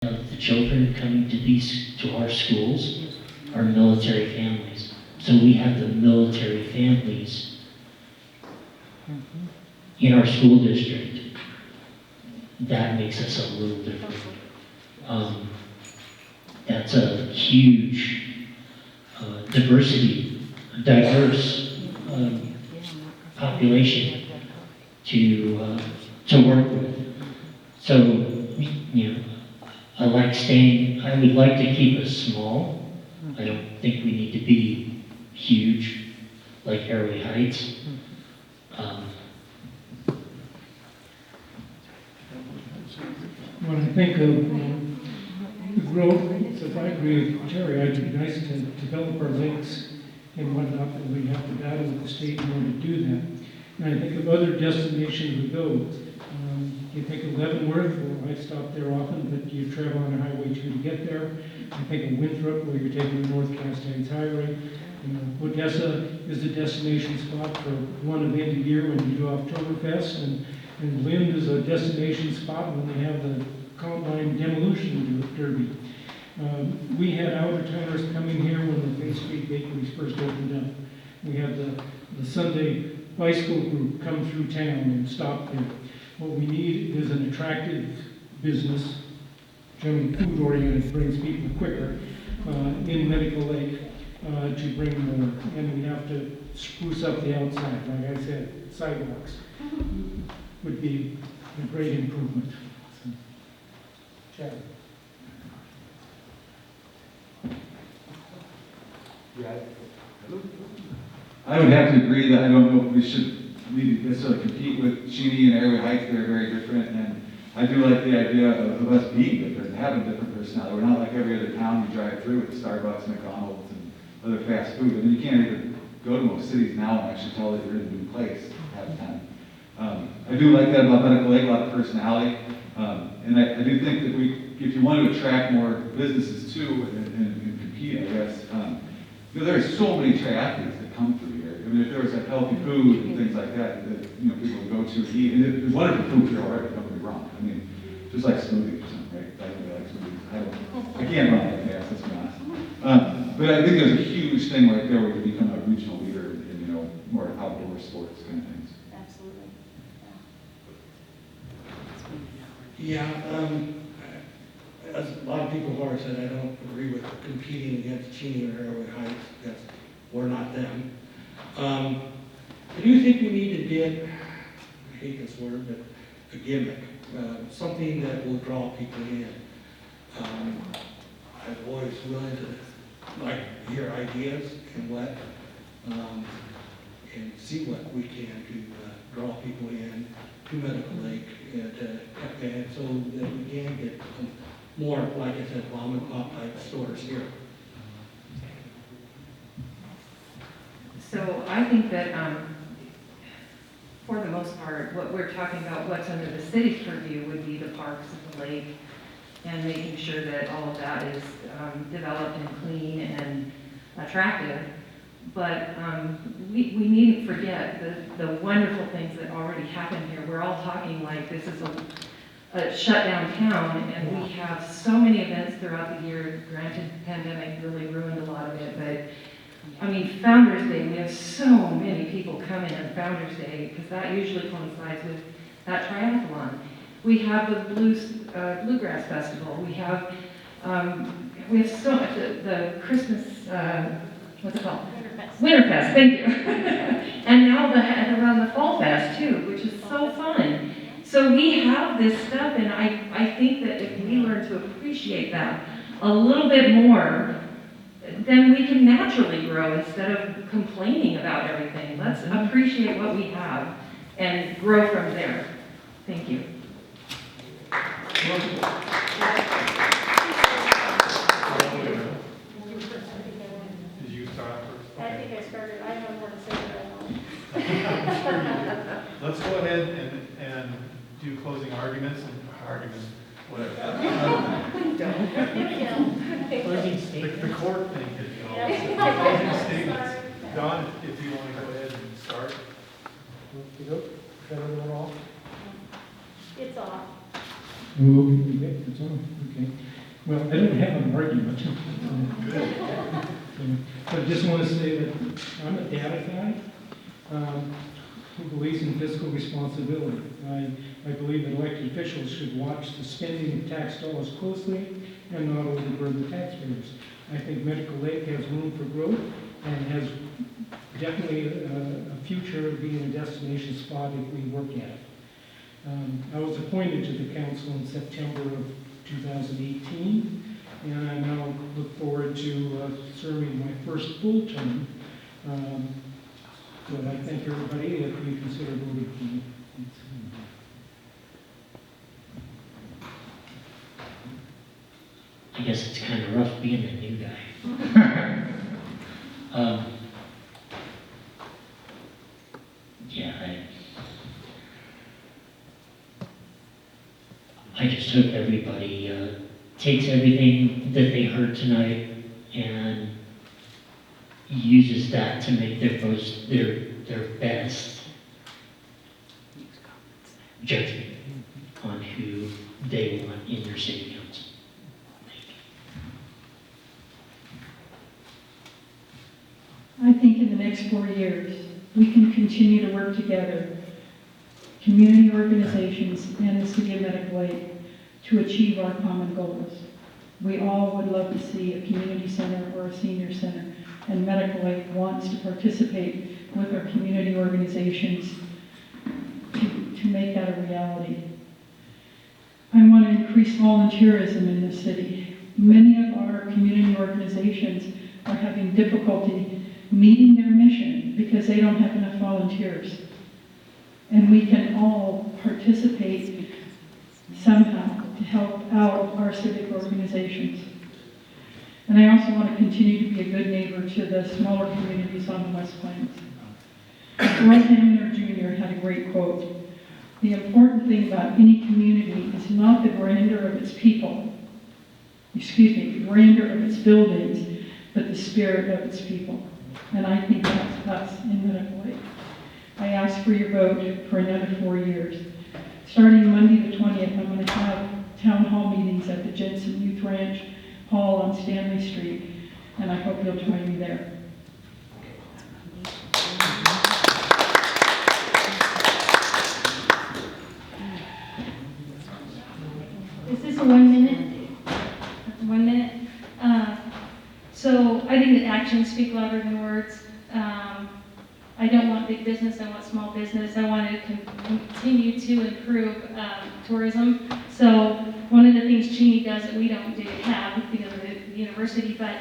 of the children coming to our schools are military families. So we have the military families in our school district. That makes us a little different. That's a huge diverse population to work with. So, I would like to keep us small. I don't think we need to be huge like Airway Heights. When I think of the growth, if I agree with Terry, I'd be nice to develop our lakes and whatnot, but we have to battle with the state in order to do that. And I think of other destinations we go. You think of Leavenworth, well, I stop there often, but you travel on Highway 2 to get there. I think of Winthrop, where you're taking the North Castaigns Highway. Odessa is the destination spot for one event a year when you do Oktoberfest, and Lind is a destination spot when they have the Combine Demolition Derby. We had out-of-towners coming here when the Bay Street Bakeries first opened up. We had the Sunday bicycle group come through town and stop there. What we need is an attractive business, generally food-oriented, brings people quicker, in Medical Lake to bring more. And we have to spruce up the outside. Like I said, sidewalks would be a great improvement. So, Chad. I would have to agree that I don't know if we should necessarily compete with Cheney and Airway Heights. They're very different, and I do like the idea of us being different, having different personality. We're not like every other town you drive through with Starbucks, McDonald's, and other fast food. I mean, you can't even go to most cities now and actually tell that you're in a new place half the time. I do like that about Medical Lake, a lot of personality. And I do think that if you want to attract more businesses too and compete, I guess, there are so many triathletes that come through here. I mean, if there was like healthy food and things like that people would go to and eat, and there's wonderful food here already, don't get me wrong. I mean, just like smoothies or something, right? I really like smoothies. I can't run that fast, let's be honest. But I think there's a huge thing right there where you become a regional leader in more outdoor sports kind of things. Absolutely. Yeah, as a lot of people have already said, I don't agree with competing against Cheney or Airway Heights. We're not them. I do think we need to get, I hate this word, but a gimmick, something that will draw people in. I'm always willing to hear ideas and and see what we can to draw people in to Medical Lake and so that we can get more, like I said, mom and pop type stores here. So I think that for the most part, what we're talking about, what's under the city's purview would be the parks and the lake and making sure that all of that is developed and clean and attractive. But we needn't forget the wonderful things that already happen here. We're all talking like this is a shut down town, and we have so many events throughout the year. Granted, the pandemic really ruined a lot of it, but I mean, Founders Day, we have so many people come in on Founders Day, because that usually coincides with that triathlon. We have the Bluegrass Festival. We have so much, the Christmas, what's it called? Winterfest, thank you. And now around the Fall Fest too, which is so fun. So we have this stuff, and I think that if we learn to appreciate that a little bit more, then we can naturally grow instead of complaining about everything. Let's appreciate what we have and grow from there. Thank you. Did you start first? I think I started. I have more to say, but I don't. Let's go ahead and do closing arguments, whatever. The court thing, closing statements. Don, if you want to go ahead and start. Is that all? It's off. It's on, okay. Well, I don't have an argument. But I just want to say that I'm a data guy who believes in fiscal responsibility. I believe that elected officials should watch the spending of tax dollars closely and not overburden the taxpayers. I think Medical Lake has room for growth and has definitely a future of being a destination spot if we work at it. I was appointed to the council in September of 2018, and I now look forward to serving my first full term. But I thank everybody if you consider voting for me. I guess it's kind of rough being the new guy. Yeah, I just hope everybody takes everything that they heard tonight and uses that to make their best judgment on who they want in their city council. I think in the next 4 years, we can continue to work together, community organizations and the City of Medical Lake, to achieve our common goals. We all would love to see a community center or a senior center, and Medical Lake wants to participate with our community organizations to make that a reality. I want to increase volunteerism in the city. Many of our community organizations are having difficulty meeting their mission because they don't have enough volunteers. And we can all participate somehow to help out our civic organizations. And I also want to continue to be a good neighbor to the smaller communities on the West Plains. Roy Hamner Jr. had a great quote: "The important thing about any community is not the grandeur of its people, the grandeur of its buildings, but the spirit of its people." And I think that's us in Medical Lake. I ask for your vote for another 4 years. Starting Monday the 20th, I'm going to have town hall meetings at the Jensen Youth Ranch Hall on Stanley Street, and I hope you'll join me there. Is this a 1 minute? 1 minute? So I think that actions speak louder than words. I don't want big business, I want small business. I want to continue to improve tourism. So one of the things Cheney does that we don't have because of the university, but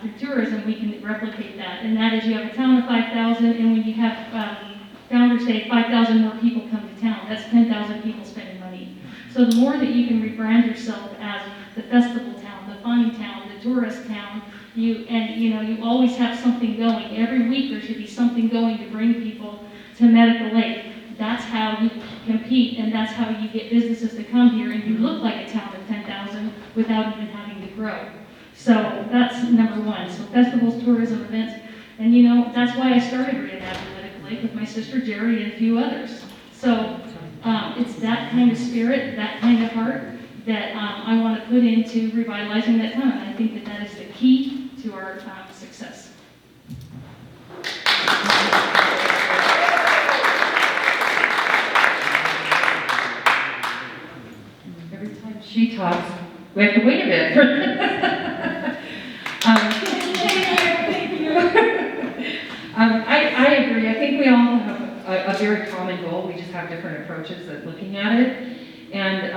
through tourism we can replicate that. And that is you have a town of 5,000, and when you have Founders Day, 5,000 more people come to town. That's 10,000 people spending money. So the more that you can rebrand yourself as the festival town, the fun town, the tourist town, you always have something going. Every week there should be something going to bring people to Medical Lake. That's how you compete, and that's how you get businesses to come here, and you look like a town of 10,000 without even having to grow. So that's number one. So festivals, tourism, events, and that's why I started Reimagining Medical Lake with my sister Jerry and a few others. So it's that kind of spirit, that kind of heart that I want to put into revitalizing that town. And I think that that is the key to our success. Every time she talks, we have to wait a bit. Thank you. I agree. I think we all have a very common goal. We just have different approaches at looking at it. And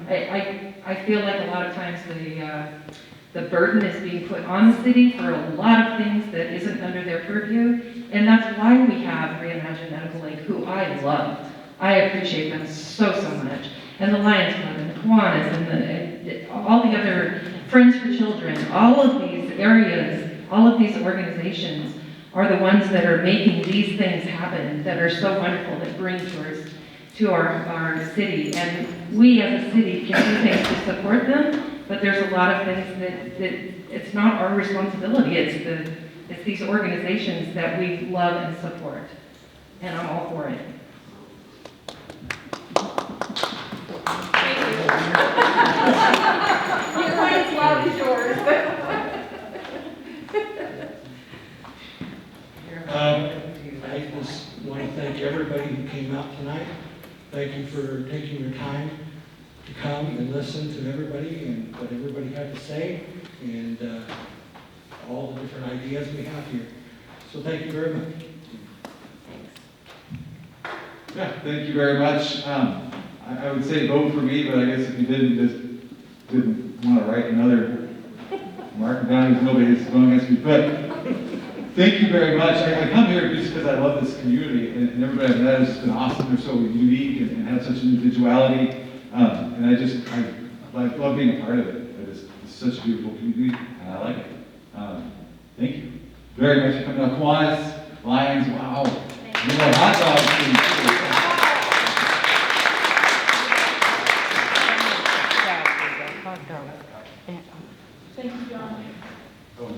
I feel like a lot of times the burden is being put on the city for a lot of things that isn't under their purview. And that's why we have Reimagine Medical Lake, who I love. I appreciate them so much. And the Lions Club and the Kiwanis and all the other Friends for Children, all of these areas, all of these organizations are the ones that are making these things happen, that are so wonderful, that bring tourists to our city. And we as a city can do things to support them, but there's a lot of things that it's not our responsibility. It's these organizations that we love and support. And I'm all for it. Thank you. came out tonight. Thank you for taking your time to come and listen to everybody and what everybody had to say and all the different ideas we have here. So thank you very much. Yeah, thank you very much. I would say vote for me, but I guess if you didn't want to write another mark down, nobody's going against me. But thank you very much. I come here just because I love this community, and everybody I've met has been awesome. They're so unique and have such individuality. And I love being a part of it. It's such a beautiful community, and I like it. Thank you very much for coming out. Kiwanis, Lions, wow. You know, hot dogs.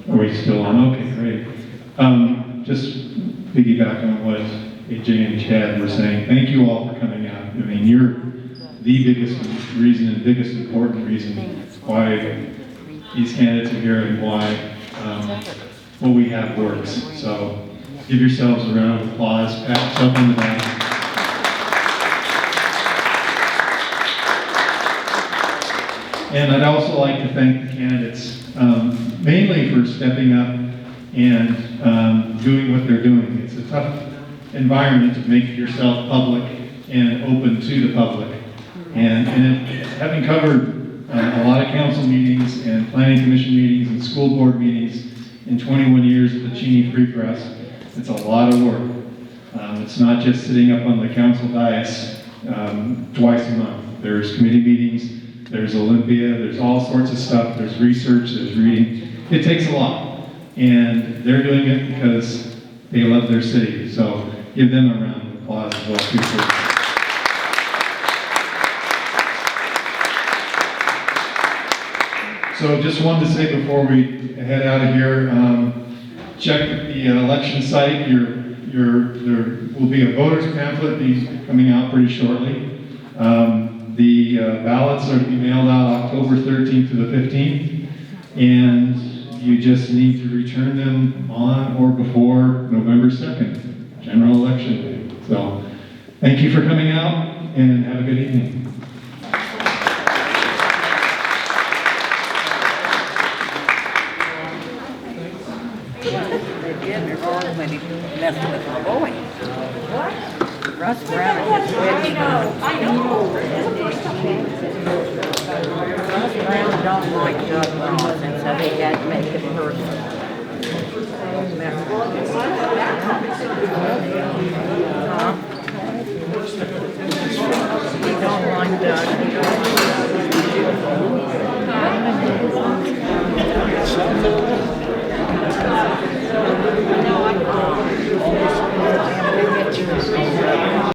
Are we still on? Okay, great. Just piggyback on what AJ and Chad were saying. Thank you all for coming out. I mean, you're the biggest reason and biggest important reason why these candidates are here and why what we have works. So give yourselves a round of applause. Pat yourself on the back. And I'd also like to thank the candidates, mainly for stepping up and doing what they're doing. It's a tough environment to make yourself public and open to the public. And having covered a lot of council meetings and planning commission meetings and school board meetings in 21 years at the Cheney Free Press, it's a lot of work. It's not just sitting up on the council dais twice a month. There's committee meetings, there's Olympia, there's all sorts of stuff, there's research, there's reading. It takes a lot. And they're doing it because they love their city. So give them a round of applause as well, too. So just wanted to say before we head out of here, check the election site. There will be a voter's pamphlet coming out pretty shortly. The ballots are to be mailed out October 13th to the 15th, and you just need to return them on or before November 2nd, general election day. So thank you for coming out, and have a good evening. When he messed with my boy. What? Russ Brown is ready. I know. Russ Brown don't like Doug Ross, and so he had to make it personal. He don't like Doug.